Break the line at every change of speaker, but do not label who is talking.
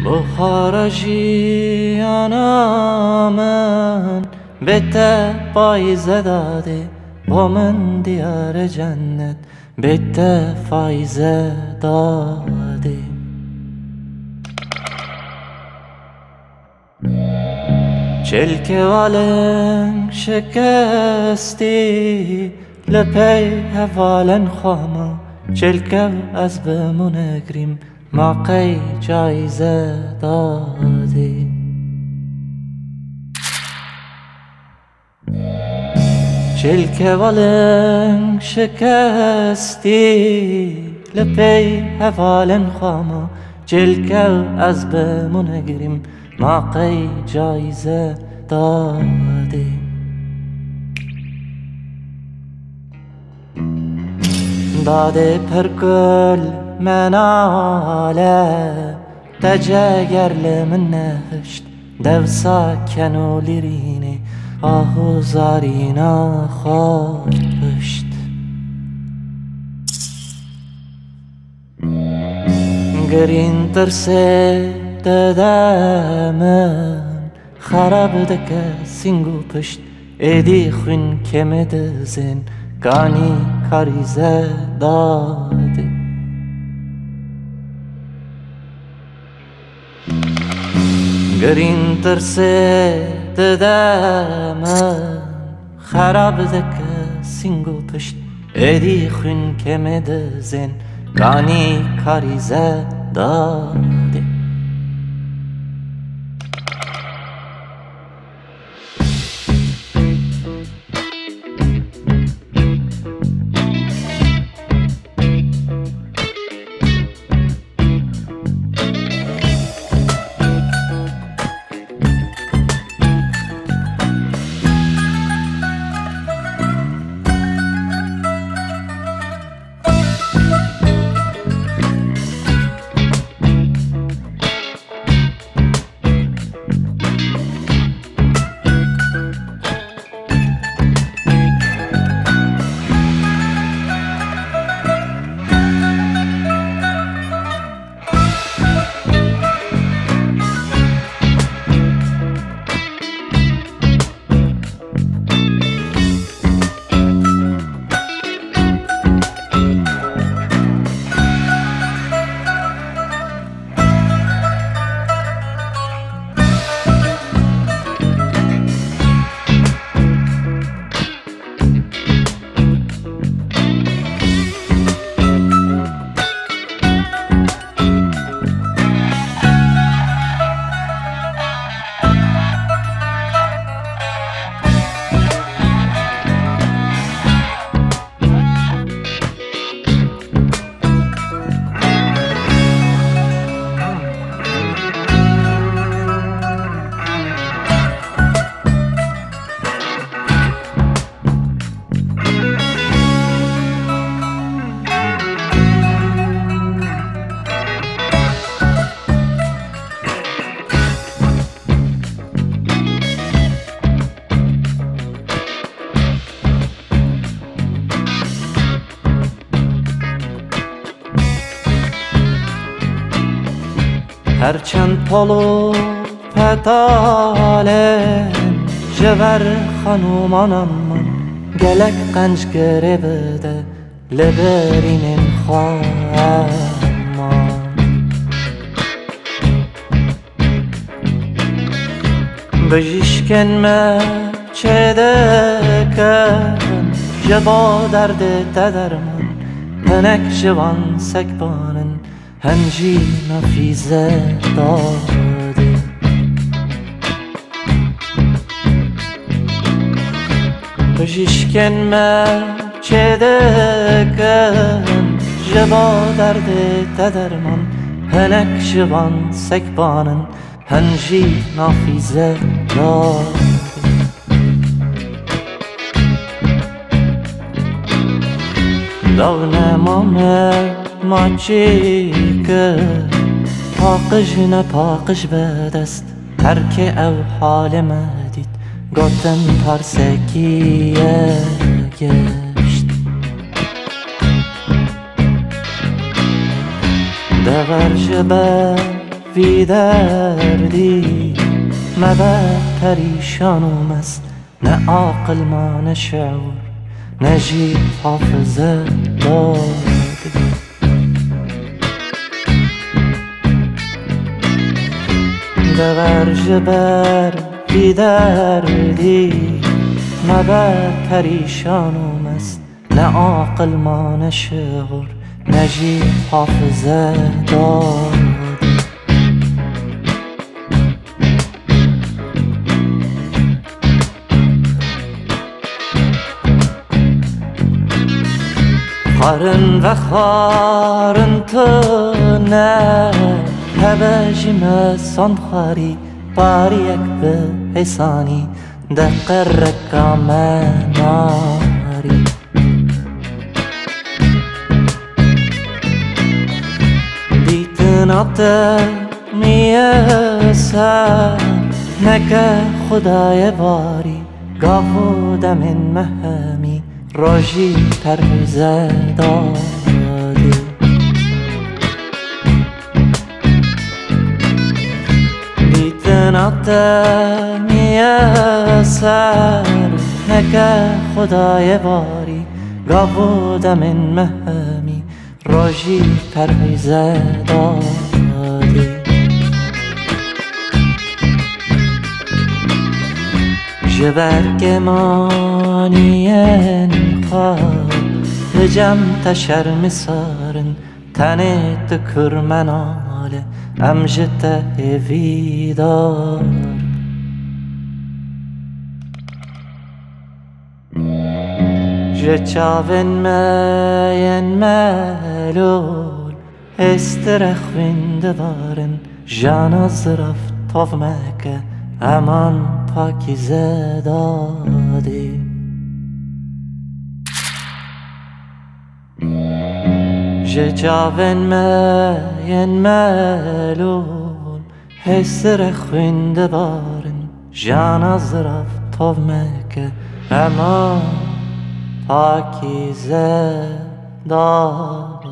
بخار جیانا من به ته پایزه داده، با من دیار جنت به ته فایزه داده. چلکه والن شکستی لپی هوالن خواما، چلکه از بمونگریم ماقی جایزه دادی. چلکه والن شکستی لپی هوالن خواما، چلکه از بمونگریم ماقی جایزه دادی. داده پرگل مناله تجاگر لمن نفشت دوسا کنو لیرینه آهو زارینا خواب پشت. گرین ترسه ددامن خراب دکه سینگو پشت ایدی خوین کم دزن گانی کاریزه داده. گرین ترسه ددامن خراب دکه سینگو پشت ایدی خوین کم دزن گانی کاریزه داده. هرچند پالو پتالن جور خانومانم من گلک قنج گره بده لبرین خواهمان. بجیشکن ما چه دکن جبا درد تدرمن پنک جوان سکبانن هنجی نفیزه داده. بجیشکن ما چه دکن جبا درد تدرمن هنک جوان سکبانن هنجی نفیزه داده. داغ نمامه ماچی که پاقش نه پاقش بدست هر که او حال مدید گفتن ترسکیه گشت. دور جبه وی دردی مبد پریشان و مست، نه عاقل ما نه شعور نه جی حافظه داده. ببر جبر بی دردی مبد پریشان و مست، نه عاقل ما نه شعور نه جی حافظه داده. خارن و خارن تو نه هبجی مسان خاری باری یک به حسانی دقر رکامناری. دیتنات میسر نکه خدای باری گاو دمین مهمی راجی پرویزه دادی. بیتنات میسر نکه خدای باری گاو دمین مهمی راجی پرویزه دادی. جبرگ مانین خواب لجم تشر مسارن تنت کرمنال امجت ویدار. جچاون مین ملول استرخ ویندوارن جانا زرف طاف مکه امان پاکیزه دادی. جچاون مین ملول استرخ ویندوارن جانا زرف طاف مکه امان پاکیزه دادی.